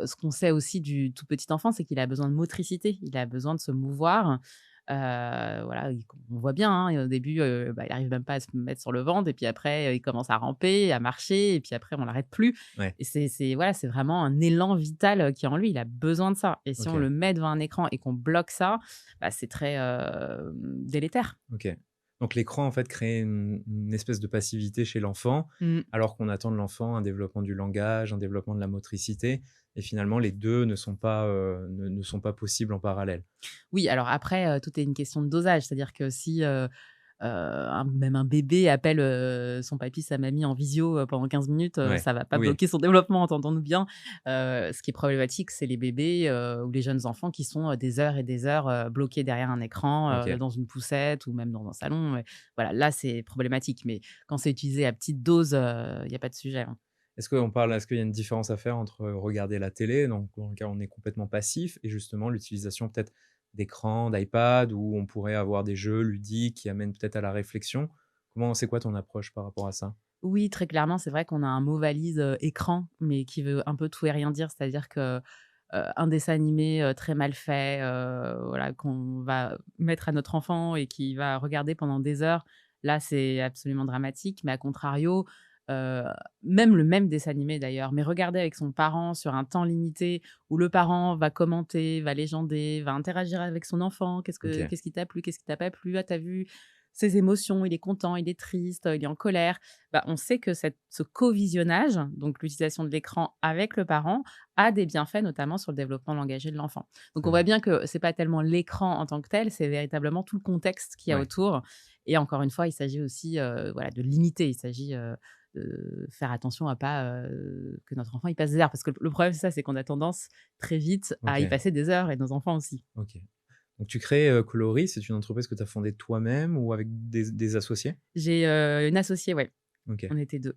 ce qu'on sait aussi du tout petit enfant, c'est qu'il a besoin de motricité. Il a besoin de se mouvoir. Voilà, on voit bien, hein, au début, il arrive même pas à se mettre sur le ventre et puis après, il commence à ramper, à marcher et puis après on l'arrête plus Ouais, et c'est voilà, c'est vraiment un élan vital, qui est en lui. Il a besoin de ça et si on OK, le met devant un écran et qu'on bloque ça, c'est très, délétère. OK. Donc l'écran, en fait, crée une espèce de passivité chez l'enfant, Mmh. alors qu'on attend de l'enfant un développement du langage, un développement de la motricité et finalement les 2 ne sont pas, ne sont pas possibles en parallèle. Oui, alors après, tout est une question de dosage. C'est-à-dire que si, même un bébé appelle, son papy, sa mamie en visio, pendant 15 minutes, Ouais, ça va pas oui, bloquer son développement, entendons-nous bien. Ce qui est problématique, c'est les bébés, ou les jeunes enfants qui sont, des heures et des heures, bloqués derrière un écran, OK. dans une poussette ou même dans un salon et voilà, là, c'est problématique. Mais quand c'est utilisé à petite dose, il y a pas de sujet, hein. Est-ce qu'il y a une différence à faire entre, regarder la télé, donc dans lequel on est complètement passif et justement l'utilisation peut-être d'écran, d'iPad où on pourrait avoir des jeux ludiques qui amènent peut-être à la réflexion? C'est quoi ton approche par rapport à ça? Oui, très clairement, c'est vrai qu'on a un mot valise, écran, mais qui veut un peu tout et rien dire. C'est-à-dire que, un dessin animé, très mal fait, voilà, qu'on va mettre à notre enfant et qui va regarder pendant des heures, là, c'est absolument dramatique. Mais à contrario, heu, même le même dessin animé d'ailleurs, mais regardé avec son parent sur un temps limité, où le parent va commenter, va légender, va interagir avec son enfant: OK. «Qu'est-ce qui t'a plu? Qu'est-ce qui t'a pas plu? Ah, tu vu ses émotions? Il est content, il est triste, il est en colère». On sait que ce co-visionnage, donc l'utilisation de l'écran avec le parent, a des bienfaits, notamment sur le développement langagier de l'enfant. Donc on Très bien. voit bien que c'est pas tellement l'écran en tant que tel, c'est véritablement tout le contexte qu'il y a Ouais. autour et encore une fois, il s'agit aussi, voilà, de limiter. Il s'agit, de faire attention à pas, que notre enfant, il passe des heures parce que le problème, c'est ça, c'est qu'on a tendance très vite à y OK, passer des heures et nos enfants aussi. OK. Donc tu crées, Coloris, c'est une entreprise que tu as fondée toi-même ou avec des associés? J'ai, une associée, ouais, OK. on était 2.